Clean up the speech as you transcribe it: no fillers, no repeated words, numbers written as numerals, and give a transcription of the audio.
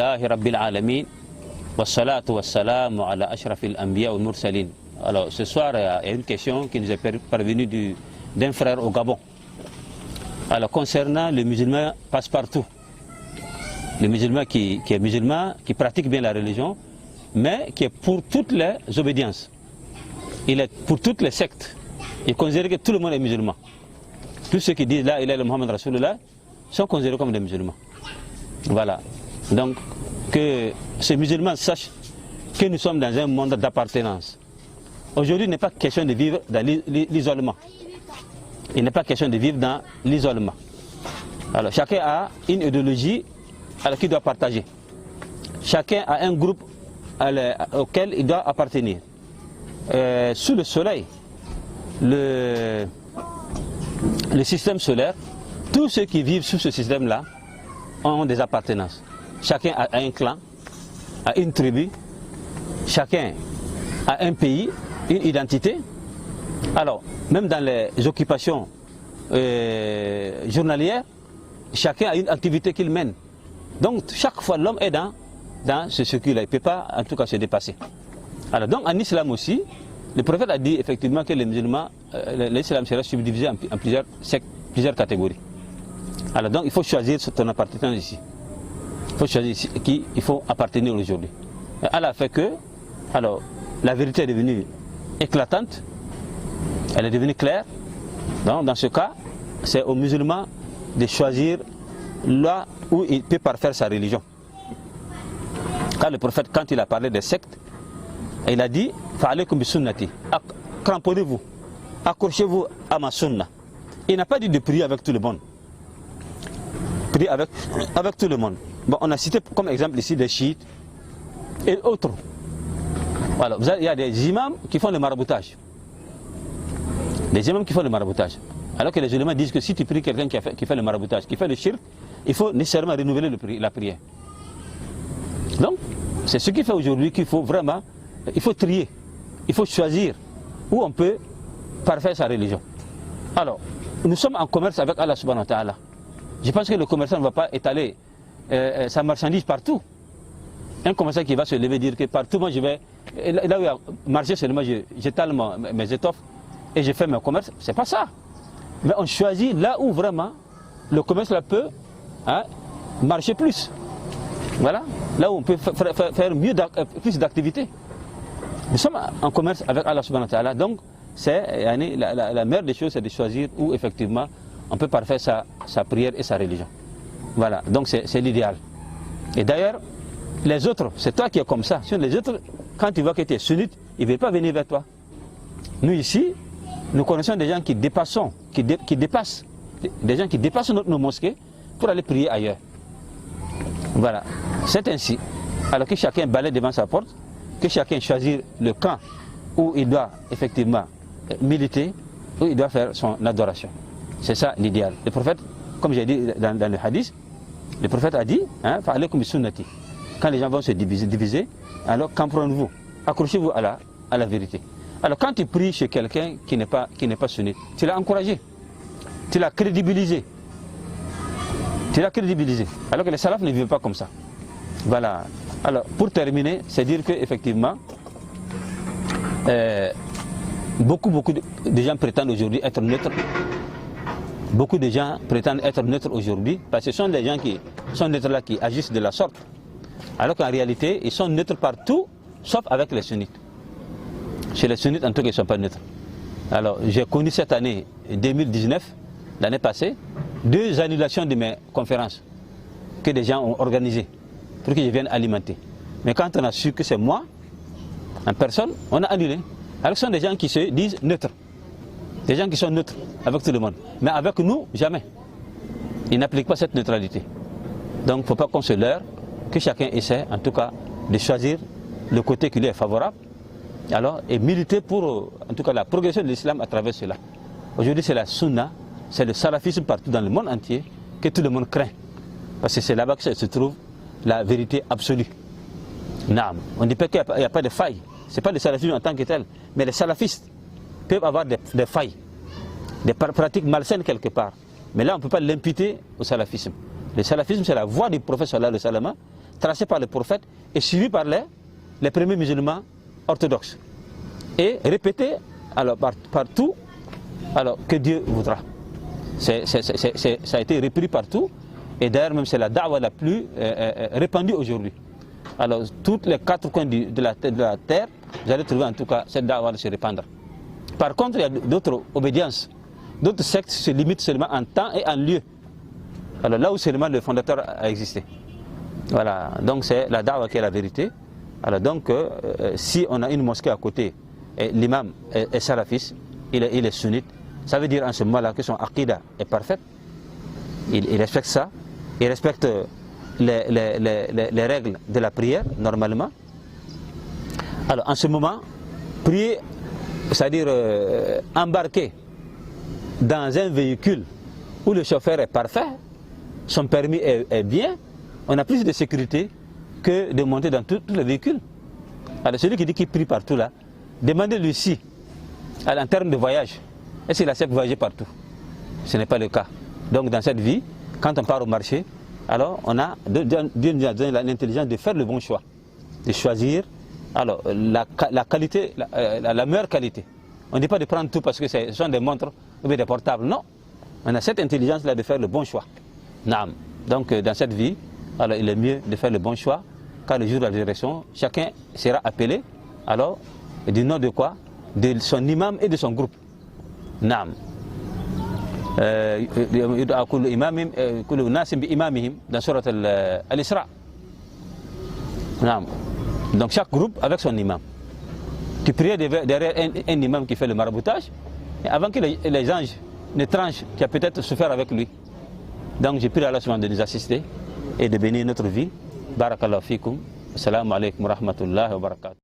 Alhamdulillahi Rabbil Alamin. Wassalatu wassalamu ala ashrafil anbiya wal mursalin. Alors ce soir, il y a une question qui nous est parvenue d'un frère au Gabon. Alors concernant le musulman passe-partout, le musulman qui est musulman, qui pratique bien la religion, mais qui est pour toutes les obédiences. Il est pour toutes les sectes. Il considère que tout le monde est musulman. Tous ceux qui disent là, il est le Mohammed Rasulullah, sont considérés comme des musulmans. Voilà. Donc, que ces musulmans sachent que nous sommes dans un monde d'appartenance. Aujourd'hui, il n'est pas question de vivre dans l'isolement. Il n'est pas question de vivre dans l'isolement. Alors, chacun a une idéologie qu'il doit partager. Chacun a un groupe auquel il doit appartenir. Sous le soleil, le système solaire, tous ceux qui vivent sous ce système-là ont des appartenances. Chacun a un clan, a une tribu, chacun a un pays, une identité. Alors, même dans les occupations journalières, chacun a une activité qu'il mène. Donc, chaque fois, l'homme est dans ce circuit-là. Il ne peut pas, en tout cas, se dépasser. Alors, donc, en islam aussi, le prophète a dit effectivement que les musulmans, l'islam serait subdivisé en plusieurs sectes, plusieurs catégories. Alors, donc, il faut choisir ton appartenance ici. Il faut choisir qui il faut appartenir aujourd'hui. Allah a fait que, alors, la vérité est devenue éclatante, elle est devenue claire. Donc, dans ce cas, c'est aux musulmans de choisir là où il peut parfaire sa religion. Quand le prophète, quand il a parlé des sectes, il a dit Fa'alaykum bi sunnati, cramponnez-vous, accrochez-vous à ma sunna. Il n'a pas dit de prier avec tout le monde. Prier avec tout le monde. Bon, on a cité comme exemple ici des chiites et autres. Voilà, il y a des imams qui font le maraboutage. Des imams qui font le maraboutage. Alors que les éléments disent que si tu pries quelqu'un qui fait le maraboutage, qui fait le shirk, il faut nécessairement renouveler la prière. Donc, c'est ce qui fait aujourd'hui qu'il faut vraiment, il faut trier, il faut choisir où on peut parfaire sa religion. Alors, nous sommes en commerce avec Allah subhanahu wa ta'ala. Je pense que le commerçant ne va pas étaler sa marchandise partout. Un commerçant qui va se lever et dire que partout, moi je vais, là où il y a marché seulement, j'étale mes étoffes et je fais mon commerce, c'est pas ça. Mais on choisit là où vraiment le commerce là peut marcher plus. Voilà, là où on peut faire plus d'activités. Nous sommes en commerce avec Allah subhanahu wa ta'ala, donc c'est la meilleure des choses, c'est de choisir où effectivement on peut parfaire sa prière et sa religion. Voilà, donc c'est l'idéal. Et d'ailleurs, les autres, c'est toi qui es comme ça. Sur les autres, quand tu vois que tu es sunnite, ils ne veulent pas venir vers toi. Nous ici, nous connaissons des gens qui dépassent, des gens qui dépassent nos mosquées pour aller prier ailleurs. Voilà, c'est ainsi. Alors que chacun balaie devant sa porte, que chacun choisit le camp où il doit effectivement militer, où il doit faire son adoration. C'est ça l'idéal. Le prophète, comme j'ai dit dans le hadith, le prophète a dit, fa'alaykum bi sunnati. Quand les gens vont se diviser, alors camprenez-vous, accrochez-vous à la vérité. Alors quand tu pries chez quelqu'un qui n'est pas sunnite, tu l'as encouragé, tu l'as crédibilisé. Tu l'as crédibilisé. Alors que les salafs ne vivent pas comme ça. Voilà. Alors pour terminer, c'est dire qu'effectivement, beaucoup de gens prétendent aujourd'hui être neutres. Beaucoup de gens prétendent être neutres aujourd'hui parce que ce sont des gens qui sont neutres là, qui agissent de la sorte. Alors qu'en réalité, ils sont neutres partout, sauf avec les sunnites. Chez les sunnites, en tout cas, ils ne sont pas neutres. Alors, j'ai connu cette année 2019, l'année passée, 2 annulations de mes conférences que des gens ont organisées pour que je vienne alimenter. Mais quand on a su que c'est moi, en personne, on a annulé. Alors, ce sont des gens qui se disent neutres. Des gens qui sont neutres avec tout le monde. Mais avec nous, jamais. Ils n'appliquent pas cette neutralité. Donc, il ne faut pas qu'on se leurre, que chacun essaie, en tout cas, de choisir le côté qui lui est favorable, alors, et militer pour, en tout cas, la progression de l'islam à travers cela. Aujourd'hui, c'est la sunna, c'est le salafisme partout dans le monde entier que tout le monde craint. Parce que c'est là-bas que se trouve la vérité absolue. Naam. On ne dit pas qu'il n'y a pas de faille. Ce n'est pas le salafisme en tant que tel, mais les salafistes peuvent avoir des failles, des pratiques malsaines quelque part. Mais là, on ne peut pas l'imputer au salafisme. Le salafisme, c'est la voie du prophète sallallahu alayhi wa sallam, tracé par le prophète et suivi par les premiers musulmans orthodoxes. Et répété alors, partout alors, que Dieu voudra. Ça a été repris partout. Et d'ailleurs, même c'est la da'wa la plus répandue aujourd'hui. Alors, tous les quatre coins de la terre, vous allez trouver en tout cas cette da'wa de se répandre. Par contre, il y a d'autres obédiences. D'autres sectes se limitent seulement en temps et en lieu. Alors là où seulement le fondateur a existé. Voilà, donc c'est la da'wa qui est la vérité. Alors donc, si on a une mosquée à côté, et l'imam est salafiste, il est sunnite, ça veut dire en ce moment-là que son aqidah est parfaite. Il respecte ça, il respecte les règles de la prière, normalement. Alors en ce moment, prier, c'est-à-dire embarquer dans un véhicule où le chauffeur est parfait, son permis est bien, on a plus de sécurité que de monter dans tous les véhicules. Alors celui qui dit qu'il prie partout là, demandez-lui si, en termes de voyage, est-ce qu'il accepte de voyager partout? Ce n'est pas le cas. Donc dans cette vie, quand on part au marché, alors on a Dieu nous a donné l'intelligence de faire le bon choix, de choisir alors, la qualité, la meilleure qualité. On ne dit pas de prendre tout parce que ce sont des montres ou des portables, non. On a cette intelligence-là de faire le bon choix. Naam. Donc dans cette vie, alors, il est mieux de faire le bon choix, car le jour de la résurrection, chacun sera appelé, alors, du nom de quoi? De son imam et de son groupe. Naam. Dans surat Al-Isra. Donc chaque groupe avec son imam. Tu priais derrière un imam qui fait le maraboutage, et avant que les anges ne tranchent, tu as peut-être souffert avec lui. Donc j'ai prie à Allah de nous assister et de bénir notre vie. Barakallahu fikum. Assalamu alaikum wa rahmatullahi wa barakatuh.